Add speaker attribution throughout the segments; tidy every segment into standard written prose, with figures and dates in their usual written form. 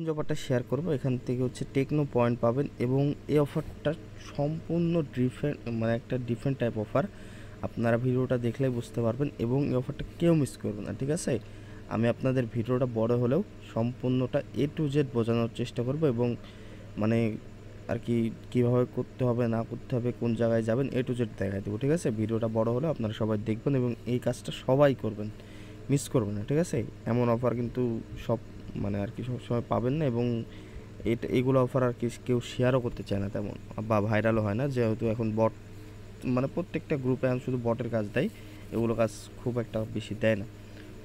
Speaker 1: যে অফারটা শেয়ার করব এখান থেকে হচ্ছে টেকনো পয়েন্ট পাবেন এবং এই অফারটা সম্পূর্ণ মানে একটা ডিফারেন্ট টাইপ অফার। আপনারা ভিডিওটা দেখলেই বুঝতে পারবেন এবং এই অফারটা কেউ মিস করবে না, ঠিক আছে। আমি আপনাদের ভিডিওটা বড় হলেও সম্পূর্ণটা A to Z বোঝানোর চেষ্টা করব এবং মানে আর কি কীভাবে করতে হবে না করতে হবে, কোন জায়গায় যাবেন A to Z দেখাই দেবো, ঠিক আছে। ভিডিওটা বড় হলেও আপনারা সবাই দেখবেন এবং এই কাজটা সবাই করবেন, মিস করবেন না, ঠিক আছে। এমন অফার কিন্তু সব মানে আর কি সবসময় পাবেন না এবং এইগুলো অফার আর কি কেউ শেয়ারও করতে চায় না তেমন, বা ভাইরালও হয় না, যেহেতু এখন বট মানে প্রত্যেকটা গ্রুপে এখন শুধু বটের কাজ দেয়, এগুলো কাজ খুব একটা বেশি দেয় না।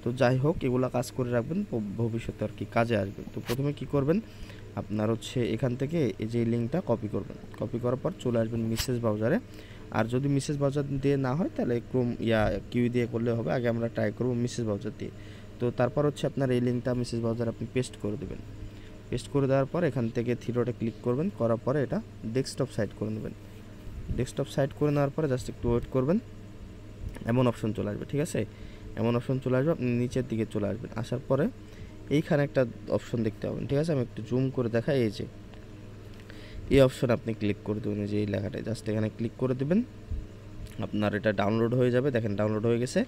Speaker 1: তো যাই হোক, এগুলো কাজ করে রাখবেন, ভবিষ্যতে আর কি কাজে আসবে। তো প্রথমে কি করবেন, আপনার হচ্ছে এখান থেকে এই যে লিঙ্কটা কপি করবেন, কপি করার পর চলে আসবেন মেসেজ ব্রাউজারে। আর যদি মেসেজ ব্রাউজার দিয়ে না হয় তাহলে ক্রোম কিউ দিয়ে করলে হবে। আগে আমরা ট্রাই করব মেসেজ ব্রাউজার দিয়ে। তো তারপর হচ্ছে আপনার এই লিঙ্কটা মেসেজ ব্রাউজার আপনি পেস্ট করে দেবেন। পেস্ট করে দেওয়ার পর এখান থেকে থ্রিডটে ক্লিক করবেন, করার পরে এটা ডেস্কটপ সাইট করে নেবেন। ডেস্কটপ সাইট করে নেওয়ার পরে জাস্ট একটু ওয়েট করবেন, এমন অপশন চলে আসবে, ঠিক আছে। এমন অপশন চলে আসবে, আপনি নিচের দিকে চলে আসবেন। আসার পরে এইখানে একটা অপশন দেখতে পাবেন, ঠিক আছে। আমি একটু জুম করে দেখাই, এই যে এই অপশন আপনি ক্লিক করে দেবেন, যে এই লেখাটায় জাস্ট এখানে ক্লিক করে দেবেন। আপনার এটা ডাউনলোড হয়ে যাবে, দেখেন ডাউনলোড হয়ে গেছে।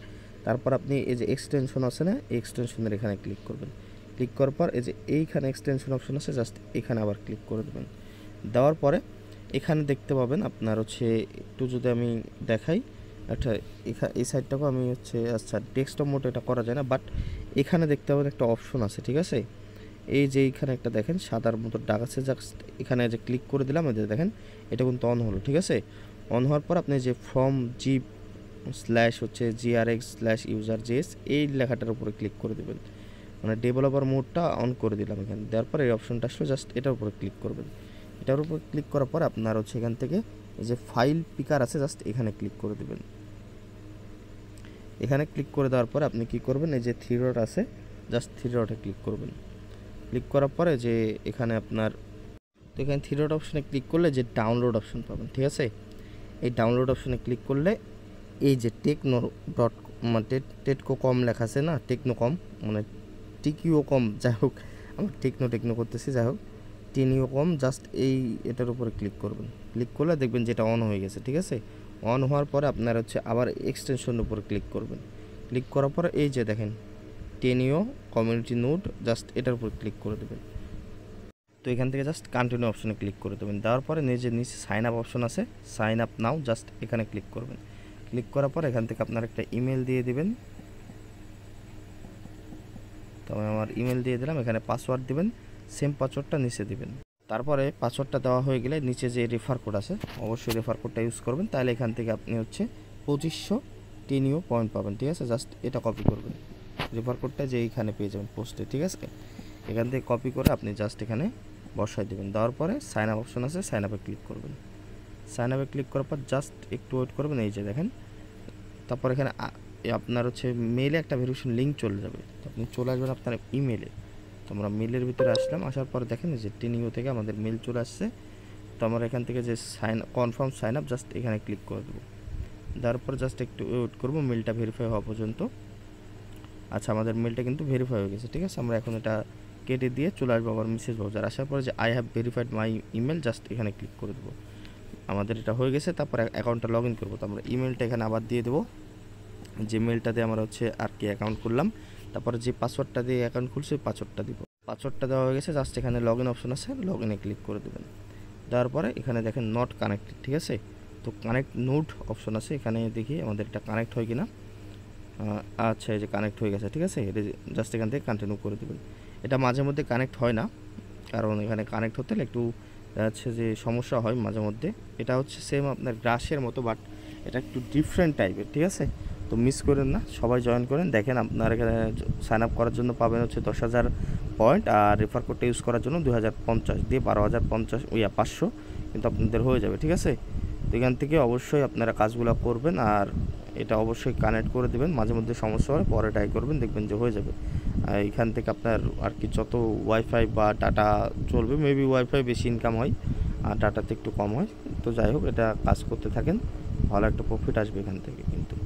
Speaker 1: তারপর আপনি এই যে এক্সটেনশন আছে না, এই এক্সটেনশনের এখানে ক্লিক করবেন। ক্লিক করার পর এই যে এইখানে এক্সটেনশন অপশন আছে, জাস্ট এখানে আবার ক্লিক করে দেবেন। দেওয়ার পরে এখানে দেখতে পাবেন আপনার হচ্ছে, একটু যদি আমি দেখাই, আচ্ছা এই সাইডটাকেও আমি হচ্ছে, আচ্ছা ডেস্কটপ মোডে এটা করা যায় না, বাট এখানে দেখতে পাবেন একটা অপশন আছে, ঠিক আছে। এই যে এইখানে একটা দেখেন সাদার মতো দাগ আছে, জাস্ট এখানে যে ক্লিক করে দিলাম, এদের দেখেন এটা কিন্তু অন হলো, ঠিক আছে। অন হওয়ার পর আপনি যে ফ্রম জিপ স্ল্যাশ হচ্ছে grx/user.js এই লেখাটার উপরে ক্লিক করে দেবেন, মানে ডেভেলপার মোডটা অন করে দিলাম এখানে। দেওয়ার পর এই অপশনটা আসলে জাস্ট এটার উপরে ক্লিক করবেন। এটার উপর ক্লিক করার পর আপনার হচ্ছে এখান থেকে এই যে ফাইল পিকার আছে, জাস্ট এখানে ক্লিক করে দেবেন। এখানে ক্লিক করে দেওয়ার পর আপনি কি করবেন, এই যে থ্রি ডট আছে, জাস্ট থ্রি ডটে ক্লিক করবেন। ক্লিক করার পরে যে এখানে আপনার, তো এখানে থ্রি ডট অপশনে ক্লিক করলে যে ডাউনলোড অপশন পাবেন, ঠিক আছে। এই ডাউনলোড অপশনে ক্লিক করলে এই যে টেকনো ডট মানে টেকনো কম লেখা আছে না, টেকনো কম মানে টিকিও কম, যাই হোক আমার টেকনো করতেছি, যাই হোক টিনিও কম, জাস্ট এটার উপরে ক্লিক করবেন। ক্লিক করলে দেখবেন যেটা অন হয়ে গেছে, ঠিক আছে। অন হওয়ার পরে আপনার হচ্ছে আবার এক্সটেনশনের উপরে ক্লিক করবেন। ক্লিক করার পরে এই যে দেখেন টেনিও কমিউনিটি নোড, জাস্ট এটার উপর ক্লিক করে দেবেন। তো এখান থেকে জাস্ট কন্টিনিউ অপশনে ক্লিক করে দেবেন। দেওয়ার পরে নিচে সাইন আপ অপশন আছে, সাইন আপ নাও, জাস্ট এখানে ক্লিক করবেন। ক্লিক করার পর এখান থেকে আপনার একটা ইমেল দিয়ে দিবেন। তো আমি আমার ইমেল দিয়ে দিলাম, এখানে পাসওয়ার্ড দিবেন, সেম পাসওয়ার্ডটা নিচে দিবেন। তারপরে পাসওয়ার্ডটা দেওয়া হয়ে গেলে নিচে যে রেফার কোড আছে, অবশ্যই রেফার কোডটা ইউজ করবেন, তাহলে এখান থেকে আপনি হচ্ছে 2500 টেনিও পয়েন্ট পাবেন, ঠিক আছে। জাস্ট এটা কপি করবেন, রেফার কোডটা যে এইখানে পেয়ে যাবেন পোস্টে, ঠিক আছে। এখান থেকে কপি করে আপনি জাস্ট এখানে বসাই দেবেন। দেওয়ার পরে সাইন আপ অপশন আছে, সাইন আপে ক্লিক করবেন। সাইন আপে ক্লিক করার পর জাস্ট একটু ওয়েট করবেন, এই যে দেখেন। তারপর এখানে আপনার হচ্ছে মেইলে একটা ভেরিফিকেশন লিঙ্ক চলে যাবে, তো আপনি চলে আসবেন আপনার ইমেলে। তো আমরা মেলের ভিতরে আসলাম, আসার পর দেখেন যে টেনিও থেকে আমাদের মেল চলে আসছে। তো আমরা এখান থেকে যে কনফার্ম সাইন আপ, জাস্ট এখানে ক্লিক করে দেবো। দেওয়ার পর জাস্ট একটু ওয়েট করবো মেলটা ভেরিফাই হওয়া পর্যন্ত। আচ্ছা আমাদের মেলটা কিন্তু ভেরিফাই হয়ে গেছে, ঠিক আছে। আমরা এখন এটা কেটে দিয়ে চলে আসবো আবার মেসেজ ব্রাউজার। আসার পরে যে I have verified my email, just এখানে ক্লিক করে দেবো। আমাদের এটা হয়ে গেছে। তারপর অ্যাকাউন্টটা লগ ইন করবো। তো আমরা ইমেলটা এখানে আবার দিয়ে দেবো, যে মেলটা দিয়ে আমরা হচ্ছে আর কি অ্যাকাউন্ট করলাম। তারপরে যে পাসওয়ার্ডটা দিয়ে অ্যাকাউন্ট খুলছি ওই পাসওয়ার্ডটা দিব। পাসওয়ার্ডটা দেওয়া হয়ে গেছে, জাস্ট এখানে লগ ইন অপশন আছে, লগ ইনে ক্লিক করে দেবেন। দেওয়ার পরে এখানে দেখেন নট কানেক্টেড, ঠিক আছে। তো কানেক্ট নোড অপশন আছে, এখানে দেখি আমাদের এটা কানেক্ট হয় কিনা। আচ্ছা এই যে কানেক্ট হয়ে গেছে, ঠিক আছে। এটা জাস্ট এখান থেকে কন্টিনিউ করে দেবেন। এটা মাঝে মধ্যে কানেক্ট হয় না, কারণ এখানে কানেক্ট হতে একটু হচ্ছে যে সমস্যা হয় মাঝে মধ্যে। এটা হচ্ছে সেম আপনার গ্রাসের মতো, বাট এটা একটু ডিফারেন্ট টাইপের, ঠিক আছে। তো মিস করেন না, সবাই জয়েন করেন। দেখেন আপনার এখানে সাইন আপ করার জন্য পাবেন হচ্ছে 10,000 পয়েন্ট, আর রেফার কোডটা ইউজ করার জন্য 2050 দিয়ে 12,500 কিন্তু আপনাদের হয়ে যাবে, ঠিক আছে। তো এখান থেকে অবশ্যই আপনারা কাজগুলো করবেন, আর এটা অবশ্যই কানেক্ট করে দেবেন। মাঝে মধ্যে সমস্যা হলে পরে ট্রাই করবেন, দেখবেন যে হয়ে যাবে। এখান থেকে আপনার আর কি যত ওয়াইফাই বা ডাটা চলবে, মেবি ওয়াইফাই বেশি ইনকাম হয় আর ডাটাতে একটু কম হয়। তো যাই হোক, এটা কাজ করতে থাকেন, ভালো একটা প্রফিট আসবে এখান থেকে কিন্তু।